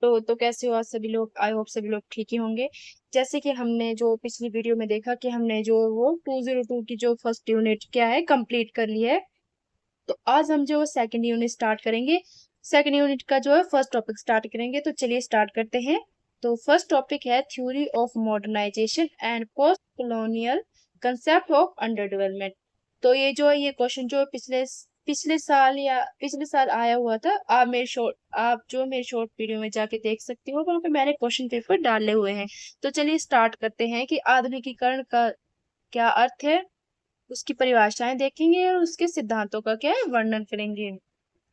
तो कैसे हो आज सभी लोग? आई होप सभी लोग ठीक ही होंगे। जैसे कि हमने जो पिछली वीडियो में देखा कि हमने जो वो 202 की जो फर्स्ट यूनिट क्या है कंप्लीट कर ली है। तो आज हम जो सेकंड यूनिट स्टार्ट करेंगे। सेकंड यूनिट का जो है फर्स्ट टॉपिक स्टार्ट करेंगे। तो चलिए स्टार्ट करते हैं। तो फर्स्ट टॉपिक है theory of modernization and post colonial concept of under development. तो ये जो है ये क्वेश्चन जो पिछले पिछले साल आया हुआ था। आप जो मेरे शॉर्ट वीडियो में जाके देख सकते हो, वहाँ पे मैंने क्वेश्चन पेपर डाले हुए हैं। तो चलिए स्टार्ट करते हैं कि आधुनिकीकरण का क्या अर्थ है, उसकी परिभाषाएं देखेंगे और उसके सिद्धांतों का क्या है वर्णन करेंगे।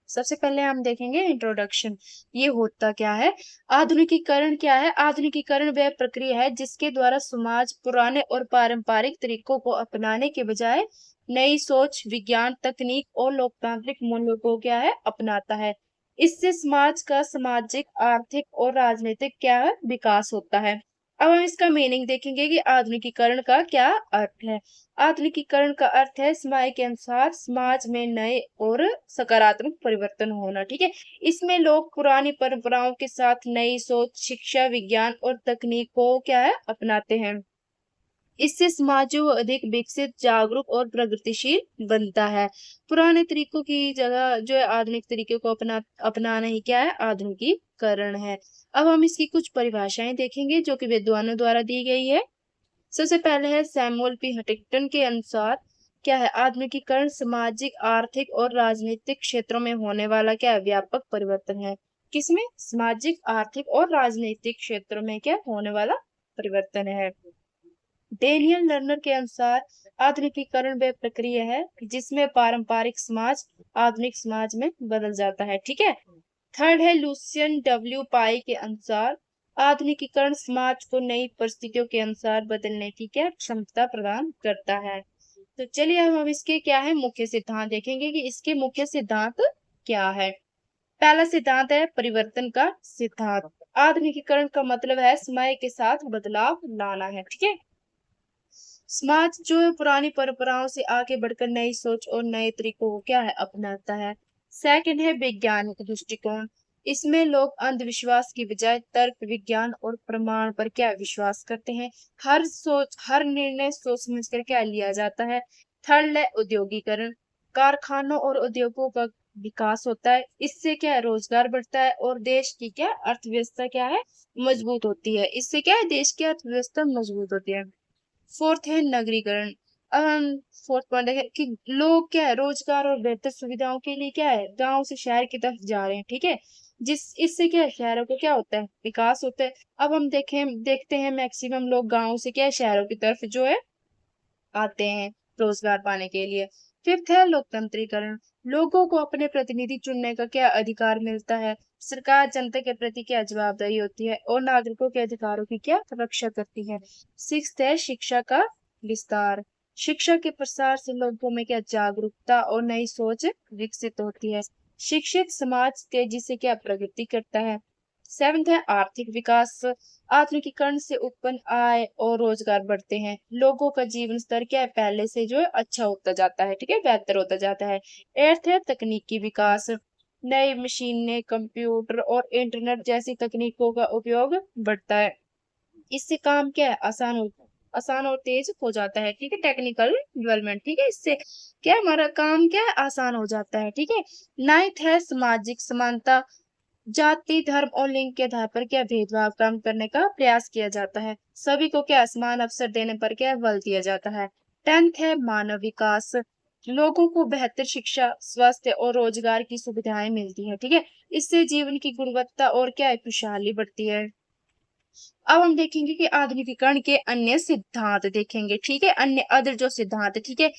सबसे पहले हम देखेंगे इंट्रोडक्शन। ये होता क्या है? आधुनिकीकरण क्या है? आधुनिकीकरण वह प्रक्रिया है जिसके द्वारा समाज पुराने और पारंपरिक तरीकों को अपनाने के बजाय नई सोच, विज्ञान, तकनीक और लोकतांत्रिक मूल्यों को क्या है अपनाता है। इससे समाज का सामाजिक, आर्थिक और राजनीतिक क्या है विकास होता है। अब हम इसका मीनिंग देखेंगे कि आधुनिकीकरण का क्या अर्थ है। आधुनिकीकरण का अर्थ है समय के अनुसार समाज में नए और सकारात्मक परिवर्तन होना। ठीक है, इसमें लोग पुरानी परंपराओं के साथ नई सोच, शिक्षा, विज्ञान और तकनीक को क्या है अपनाते हैं। इससे समाज जो अधिक विकसित, जागरूक और प्रगतिशील बनता है। पुराने तरीकों की जगह जो है आधुनिक तरीके को अपनाना ही क्या है आधुनिकीकरण है। अब हम इसकी कुछ परिभाषाएं देखेंगे जो कि विद्वानों द्वारा दी गई है। सबसे पहले है सैमुअल पी हंटिंगटन के अनुसार क्या है आधुनिकीकरण सामाजिक, आर्थिक और राजनीतिक क्षेत्रों में होने वाला क्या है व्यापक परिवर्तन है। किसमें? सामाजिक, आर्थिक और राजनीतिक क्षेत्रों में क्या होने वाला परिवर्तन है। डेनियल लर्नर के अनुसार आधुनिकीकरण वह प्रक्रिया है जिसमें पारंपरिक समाज आधुनिक समाज में बदल जाता है। ठीक है। थर्ड है लूसियन डब्ल्यू पाई के अनुसार आधुनिकीकरण समाज को नई परिस्थितियों के अनुसार बदलने की क्या क्षमता प्रदान करता है। तो चलिए अब हम इसके क्या है मुख्य सिद्धांत देखेंगे कि इसके मुख्य सिद्धांत क्या है। पहला सिद्धांत है परिवर्तन का सिद्धांत। आधुनिकीकरण का मतलब है समय के साथ बदलाव लाना है। ठीक है, समाज जो है पुरानी परंपराओं से आगे बढ़कर नई सोच और नए तरीकों को क्या है अपनाता है। सेकंड है वैज्ञानिक दृष्टिकोण। इसमें लोग अंधविश्वास की बजाय तर्क, विज्ञान और प्रमाण पर क्या विश्वास करते हैं। हर निर्णय सोच समझ कर क्या लिया जाता है। थर्ड है उद्योगीकरण। कारखानों और उद्योगों का विकास होता है। इससे क्या है रोजगार बढ़ता है और देश की क्या अर्थव्यवस्था क्या है मजबूत होती है। इससे क्या है देश की अर्थव्यवस्था मजबूत होती है। फोर्थ है नगरीकरण। अब हम फोर्थ पॉइंट है कि लोग क्या है रोजगार और बेहतर सुविधाओं के लिए क्या है गांव से शहर की तरफ जा रहे हैं। ठीक है, जिस इससे क्या है शहरों को क्या होता है विकास होता है। अब हम देखते हैं मैक्सिमम लोग गांव से क्या है शहरों की तरफ जो है आते हैं रोजगार पाने के लिए। फिफ्थ है लोकतंत्रीकरण। लोगों को अपने प्रतिनिधि चुनने का क्या अधिकार मिलता है। सरकार जनता के प्रति क्या जवाबदेही होती है और नागरिकों के अधिकारों की क्या रक्षा करती है। सिक्स्थ है शिक्षा का विस्तार। शिक्षा के प्रसार से लोगों में क्या जागरूकता और नई सोच विकसित होती है। शिक्षित समाज तेजी से क्या प्रगति करता है। सेवेंथ है आर्थिक विकास। आधुनिकीकरण से उत्पन्न आय और रोजगार बढ़ते हैं। लोगों का जीवन स्तर क्या है पहले से जो है अच्छा होता जाता है। ठीक है, बेहतर होता जाता है। एट्थ है तकनीकी विकास। नई मशीनें, कंप्यूटर और इंटरनेट जैसी तकनीकों का उपयोग बढ़ता है। इससे काम क्या है आसान और तेज हो जाता है। ठीक है, टेक्निकल डेवलपमेंट। ठीक है, इससे क्या हमारा काम क्या है आसान हो जाता है। ठीक है। नाइन्थ है सामाजिक समानता। जाति, धर्म और लिंग के आधार पर क्या भेदभाव कम करने का प्रयास किया जाता है। सभी को क्या समान अवसर देने पर क्या बल दिया जाता है। टेंथ है मानव विकास। लोगों को बेहतर शिक्षा, स्वास्थ्य और रोजगार की सुविधाएं मिलती है। ठीक है, इससे जीवन की गुणवत्ता और क्या है खुशहाली बढ़ती है। अब हम देखेंगे कि आधुनिकीकरण के अन्य सिद्धांत देखेंगे। ठीक है, अन्य अदर जो सिद्धांत है। ठीक है,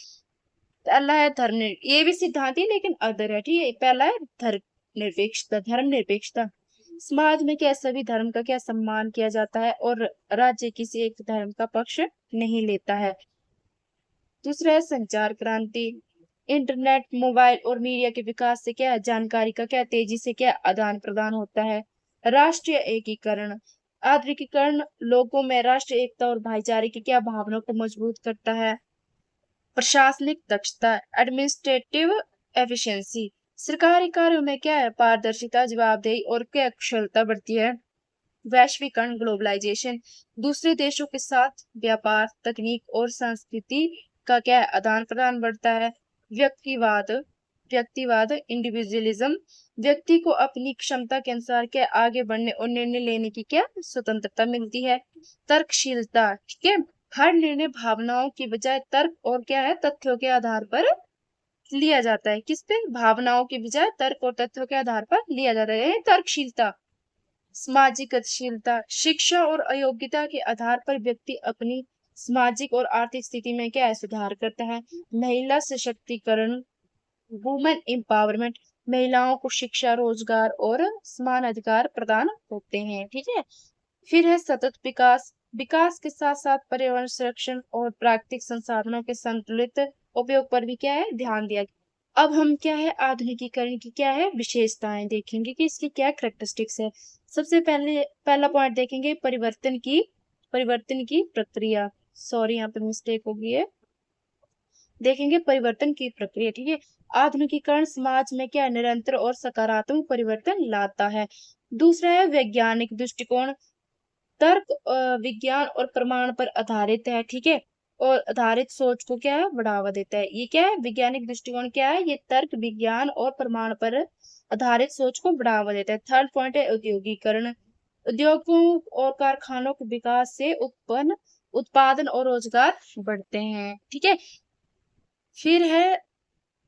पहला है ये भी सिद्धांत ही लेकिन अदर है। ठीक है, पहला है धर्म निरपेक्षता। समाज में क्या सभी धर्म का क्या सम्मान किया जाता है और राज्य किसी एक धर्म का पक्ष नहीं लेता है। दूसरा है संचार क्रांति। इंटरनेट, मोबाइल और मीडिया के विकास से क्या जानकारी का क्या तेजी से क्या आदान प्रदान होता है। राष्ट्रीय एकीकरण। आधुनिकीकरण लोगों में राष्ट्रीय एकता और भाईचारे की क्या भावना को मजबूत करता है। प्रशासनिक दक्षता, एडमिनिस्ट्रेटिव एफिशिएंसी। सरकारी कार्यों में क्या है, पारदर्शिता, जवाबदेही और क्या कुशलता बढ़ती है। वैश्वीकरण, ग्लोबलाइजेशन, दूसरे देशों के साथ व्यापार, तकनीक और संस्कृति का क्या है, आदान प्रदान बढ़ता है। व्यक्तिवाद, व्यक्तिवाद इंडिविजुअलिज्म, व्यक्ति को अपनी क्षमता के अनुसार क्या आगे बढ़ने और निर्णय लेने की क्या स्वतंत्रता मिलती है। तर्कशीलता, ठीक है, हर निर्णय भावनाओं की बजाय तर्क और क्या है, तथ्यों के आधार पर लिया जाता है। किस पे, भावनाओं की बजाय तर्क और तथ्यों के आधार पर लिया जाता है, तर्कशीलता। सामाजिक गतिशीलता, शिक्षा और अयोग्यता के आधार पर व्यक्ति अपनी सामाजिक और आर्थिक स्थिति में क्या है, सुधार करता है। महिला सशक्तिकरण, वुमेन एम्पावरमेंट, महिलाओं को शिक्षा, रोजगार और समान अधिकार प्रदान होते हैं, ठीक है। फिर है सतत विकास, विकास के साथ साथ पर्यावरण संरक्षण और प्राकृतिक संसाधनों के संतुलित उपयोग पर भी क्या है, ध्यान दिया गया। अब हम क्या है, आधुनिकीकरण की क्या है, विशेषताएं देखेंगे कि इसकी क्या कैरेक्टरिस्टिक्स है। सबसे पहले पहला पॉइंट देखेंगे, परिवर्तन की प्रक्रिया। सॉरी, यहाँ पे मिस्टेक हो गई है। देखेंगे परिवर्तन की प्रक्रिया, ठीक है। आधुनिकीकरण समाज में क्या निरंतर और सकारात्मक परिवर्तन लाता है। दूसरा है वैज्ञानिक दृष्टिकोण, तर्क, विज्ञान और प्रमाण पर आधारित है, ठीक है, और आधारित सोच को क्या है, बढ़ावा देता है। ये क्या है, वैज्ञानिक दृष्टिकोण क्या है, ये तर्क, विज्ञान और प्रमाण पर आधारित सोच को बढ़ावा देता है। थर्ड पॉइंट है औद्योगिकरण, उद्योगों और कारखानों के विकास से उत्पन्न उत्पादन और रोजगार बढ़ते हैं, ठीक है। फिर है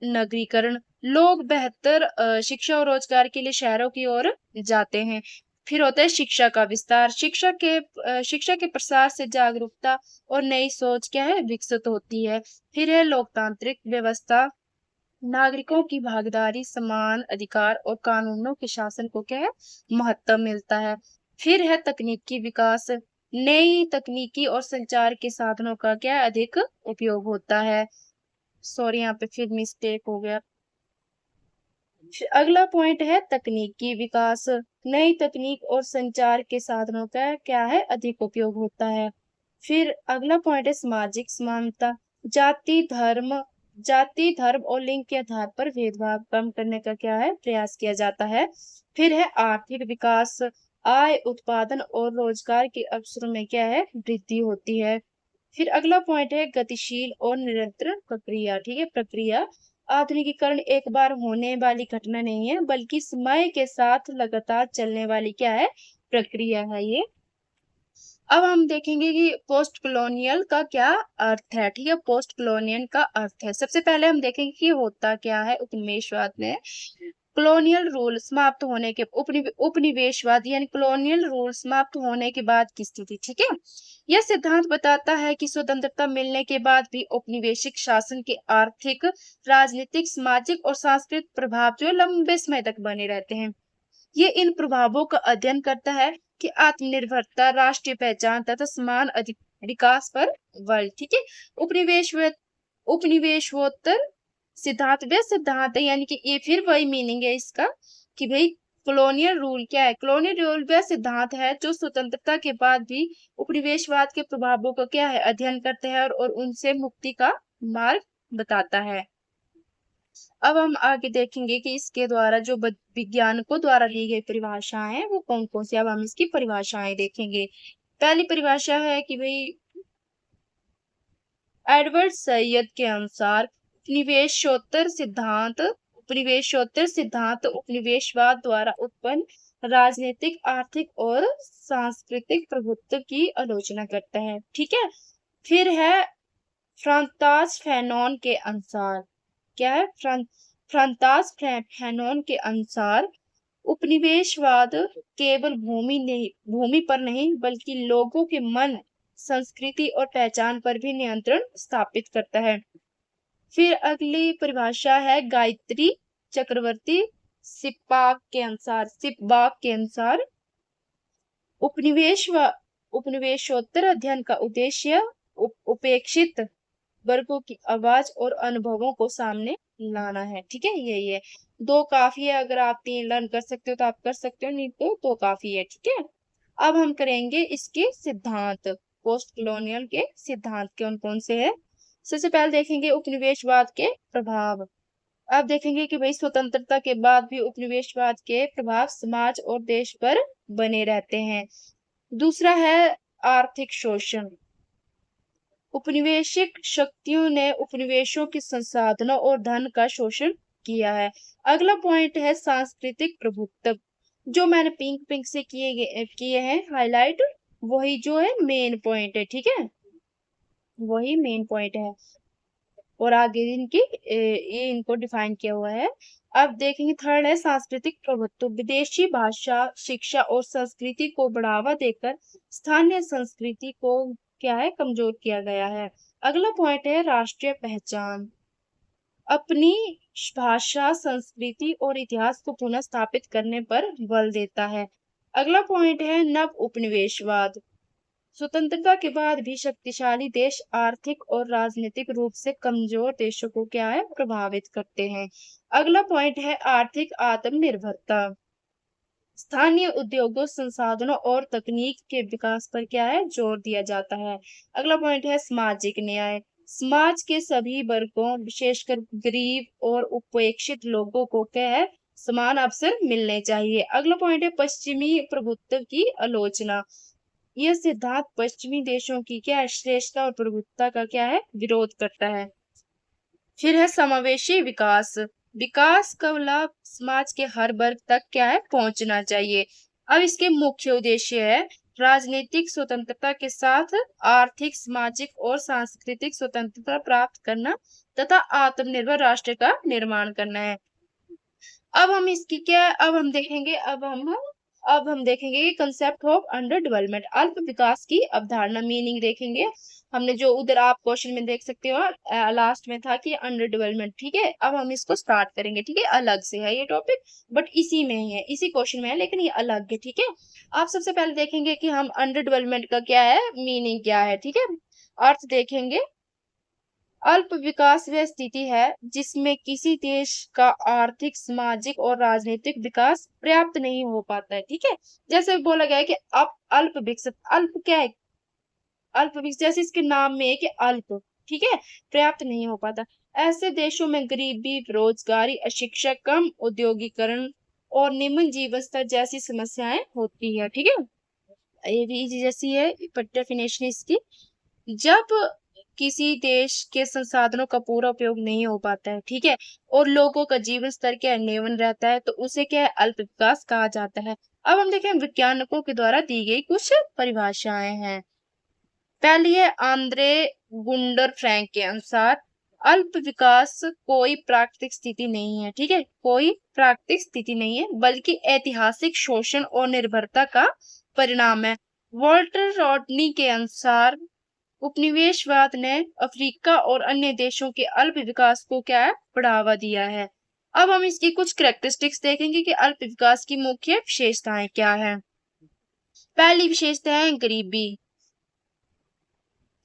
नगरीकरण, लोग बेहतर शिक्षा और रोजगार के लिए शहरों की ओर जाते हैं। फिर होता है शिक्षा का विस्तार, शिक्षा के प्रसार से जागरूकता और नई सोच क्या है, विकसित होती है। फिर है लोकतांत्रिक व्यवस्था, नागरिकों की भागीदारी, समान अधिकार और कानूनों के शासन को क्या है, महत्व मिलता है। फिर है तकनीकी विकास, नई तकनीकी और संचार के साधनों का क्या अधिक उपयोग होता है। सॉरी, यहाँ पे फिर मिस्टेक हो गया। अगला पॉइंट है तकनीकी विकास, नई तकनीक और संचार के साधनों का क्या है, अधिक उपयोग होता है। फिर अगला पॉइंट है सामाजिक समानता, जाति धर्म और लिंग के आधार पर भेदभाव कम करने का क्या है, प्रयास किया जाता है। फिर है आर्थिक विकास, आय, उत्पादन और रोजगार के अवसरों में क्या है, वृद्धि होती है। फिर अगला पॉइंट है गतिशील और निरंतर प्रक्रिया, ठीक है, प्रक्रिया। आधुनिकीकरण एक बार होने वाली घटना नहीं है, बल्कि समय के साथ लगातार चलने वाली क्या है, प्रक्रिया है ये। अब हम देखेंगे कि पोस्ट कॉलोनियल का क्या अर्थ है, ठीक है। पोस्ट कॉलोनियल का अर्थ है, सबसे पहले हम देखेंगे कि होता क्या है उपनिवेशवाद में। कॉलोनियल रूल समाप्त होने के उपनिवेशवाद यानी कॉलोनियल रूल समाप्त होने के बाद की स्थिति, ठीक है। यह सिद्धांत बताता है कि स्वतंत्रता मिलने के बाद भी औपनिवेशिक शासन के आर्थिक, राजनीतिक, सामाजिक और सांस्कृतिक प्रभाव जो लंबे समय तक बने रहते हैं। ये इन प्रभावों का अध्ययन करता है कि आत्मनिर्भरता, राष्ट्रीय पहचान तथा समान विकास पर बल, ठीक है। उपनिवेशोत्तर सिद्धांत वे सिद्धांत है, यानी कि ये फिर वही मीनिंग है इसका कि भाई कॉलोनियल रूल क्या है। कॉलोनियल रूल वह सिद्धांत है जो स्वतंत्रता के बाद भी उपनिवेशवाद के प्रभावों का क्या है, अध्ययन करते हैं और उनसे मुक्ति का मार्ग बताता है। अब हम आगे देखेंगे कि इसके द्वारा जो विज्ञानकों द्वारा दी गई परिभाषाएं हैं वो कौन कौन सी। अब हम इसकी परिभाषाएं देखेंगे। पहली परिभाषा है कि भाई एडवर्ड सैयद के अनुसार उपनिवेशोत्तर सिद्धांत उपनिवेशवाद द्वारा उत्पन्न राजनीतिक, आर्थिक और सांस्कृतिक प्रभुत्व की आलोचना करता है, ठीक है। फिर है फ्रांतास फैनॉन के अनुसार, क्या है, फ्रांतास फैनॉन के अनुसार उपनिवेशवाद केवल भूमि पर नहीं बल्कि लोगों के मन, संस्कृति और पहचान पर भी नियंत्रण स्थापित करता है। फिर अगली परिभाषा है गायत्री चक्रवर्ती सिप्पाक के अनुसार उपनिवेशोत्तर अध्ययन का उद्देश्य उपेक्षित वर्गों की आवाज और अनुभवों को सामने लाना है, ठीक है। यही है, दो काफी है, अगर आप 3 लर्न कर सकते हो तो आप कर सकते हो, नहीं तो दो काफी है, ठीक है। अब हम करेंगे इसके सिद्धांत, पोस्ट कॉलोनियल के सिद्धांत कौन कौन से है। सबसे पहले देखेंगे उपनिवेशवाद के प्रभाव। आप देखेंगे कि भाई स्वतंत्रता के बाद भी उपनिवेशवाद के प्रभाव समाज और देश पर बने रहते हैं। दूसरा है आर्थिक शोषण। उपनिवेशिक शक्तियों ने उपनिवेशों के संसाधनों और धन का शोषण किया है। अगला पॉइंट है सांस्कृतिक प्रभुत्व। जो मैंने पिंक पिंक से किए हैं हाईलाइट, वही जो है मेन पॉइंट है, ठीक है, वही मेन पॉइंट है। और आगे इनकी ये इनको डिफाइन किया हुआ है। अब देखेंगे थर्ड है सांस्कृतिक प्रभुत्व। विदेशी भाषा, शिक्षा और संस्कृति को बढ़ावा देकर स्थानीय संस्कृति को क्या है, कमजोर किया गया है। अगला पॉइंट है राष्ट्रीय पहचान। अपनी भाषा, संस्कृति और इतिहास को पुनः स्थापित करने पर बल देता है। अगला पॉइंट है नव उपनिवेशवाद। स्वतंत्रता के बाद भी शक्तिशाली देश आर्थिक और राजनीतिक रूप से कमजोर देशों को क्या है, प्रभावित करते हैं। अगला पॉइंट है आर्थिक आत्मनिर्भरता। स्थानीय उद्योगों, संसाधनों और तकनीक के विकास पर क्या है, जोर दिया जाता है। अगला पॉइंट है सामाजिक न्याय। समाज के सभी वर्गों, विशेषकर गरीब और उपेक्षित लोगों को क्या है, समान अवसर मिलने चाहिए। अगला पॉइंट है पश्चिमी प्रभुत्व की आलोचना। यह सिद्धांत पश्चिमी देशों की क्या है, श्रेष्ठता और प्रभुत्वता का क्या है, विरोध करता है। फिर है समावेशी विकास। विकास का लाभ समाज के हर वर्ग तक क्या है, पहुंचना चाहिए। अब इसके मुख्य उद्देश्य है राजनीतिक स्वतंत्रता के साथ आर्थिक, सामाजिक और सांस्कृतिक स्वतंत्रता प्राप्त करना तथा आत्मनिर्भर राष्ट्र का निर्माण करना है। अब हम इसकी क्या, अब हम देखेंगे कि कंसेप्ट ऑफ अंडर डेवलपमेंट, अल्प विकास की अवधारणा, मीनिंग देखेंगे। हमने जो उधर आप क्वेश्चन में देख सकते हो लास्ट में था कि अंडर डेवलपमेंट, ठीक है। अब हम इसको स्टार्ट करेंगे, ठीक है, अलग से है ये टॉपिक, बट इसी में ही है, इसी क्वेश्चन में है, लेकिन ये अलग है, ठीक है। आप सबसे पहले देखेंगे कि हम अंडर डेवलपमेंट का क्या है, मीनिंग क्या है, ठीक है, अर्थ देखेंगे। अल्प विकास वह स्थिति है जिसमें किसी देश का आर्थिक, सामाजिक और राजनीतिक विकास पर्याप्त नहीं हो पाता है, ठीक है। जैसे बोला गया है कि अब अल्प विकसित, अल्प क्या है, अल्प विकसित, जैसे इसके नाम में है कि अल्प, ठीक है, पर्याप्त नहीं हो पाता। ऐसे देशों में गरीबी, बेरोजगारी, अशिक्षा, कम औद्योगिकरण और निम्न जीवन स्तर जैसी समस्याएं होती है, ठीक है। ये भी जैसी है डेफिनेशन इसकी। जब किसी देश के संसाधनों का पूरा उपयोग नहीं हो पाता है, ठीक है, और लोगों का जीवन स्तर क्या है, निम्न रहता है, तो उसे क्या है, अल्प विकास कहा जाता है। अब हम देखें वैज्ञानिकों के द्वारा दी गई कुछ परिभाषाएं हैं। पहली है आंद्रे गुंडर फ्रैंक के अनुसार अल्प विकास कोई प्राकृतिक स्थिति नहीं है, ठीक है, कोई प्राकृतिक स्थिति नहीं है, बल्कि ऐतिहासिक शोषण और निर्भरता का परिणाम है। वॉल्टर रॉडनी के अनुसार उपनिवेशवाद ने अफ्रीका और अन्य देशों के अल्प विकास को क्या है, बढ़ावा दिया है। अब हम इसकी कुछ कैरेक्टरिस्टिक्स देखेंगे कि अल्प विकास की मुख्य विशेषताएं क्या है। पहली विशेषता है गरीबी।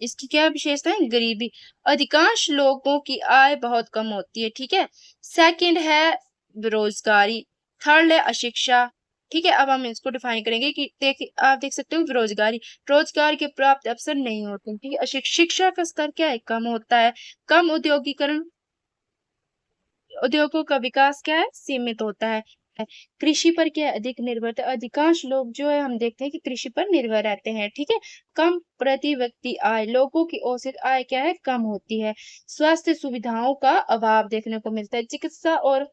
इसकी क्या विशेषता है, गरीबी। अधिकांश लोगों की आय बहुत कम होती है, ठीक है। सेकंड है बेरोजगारी। थर्ड है अशिक्षा, ठीक है। अब हम इसको डिफाइन करेंगे कि आप देख सकते हो बेरोजगारी, रोजगार के प्राप्त अवसर नहीं होते, ठीक है। शिक्षा का स्तर क्या है, कम होता है। कम औद्योगिकरण, उद्योगों का विकास क्या है, सीमित होता है। कृषि पर क्या है, अधिक निर्भरता। अधिकांश लोग जो है हम देखते हैं कि कृषि पर निर्भर रहते हैं, ठीक है। कम प्रति व्यक्ति आय, लोगों की औसत आय क्या है, कम होती है। स्वास्थ्य सुविधाओं का अभाव देखने को मिलता है। चिकित्सा और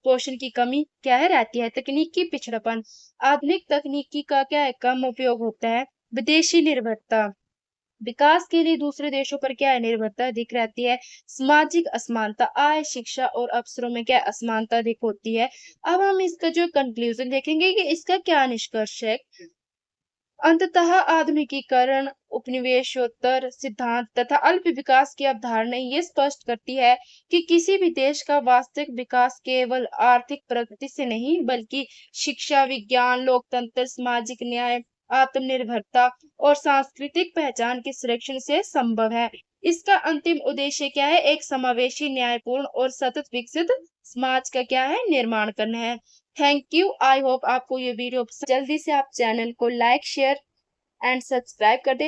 पोषण की कमी क्या है, रहती है। तकनीकी पिछड़ापन, आधुनिक तकनीकी का क्या है, कम उपयोग होता है। विदेशी निर्भरता, विकास के लिए दूसरे देशों पर क्या है, निर्भरता अधिक रहती है। सामाजिक असमानता, आय, शिक्षा और अवसरों में क्या असमानता अधिक होती है। अब हम इसका जो कंक्लूजन देखेंगे कि इसका क्या निष्कर्ष है। अंततः आधुनिकीकरण, उपनिवेशोत्तर सिद्धांत तथा अल्प विकास की अवधारणा ये स्पष्ट करती है कि किसी भी देश का वास्तविक विकास केवल आर्थिक प्रगति से नहीं, बल्कि शिक्षा, विज्ञान, लोकतंत्र, सामाजिक न्याय, आत्मनिर्भरता और सांस्कृतिक पहचान के संरक्षण से संभव है। इसका अंतिम उद्देश्य क्या है, एक समावेशी, न्यायपूर्ण और सतत विकसित समाज का क्या है, निर्माण करना है। Thank you. आई होप आपको ये वीडियो जल्दी से आप चैनल को लाइक, शेयर एंड सब्सक्राइब कर दें।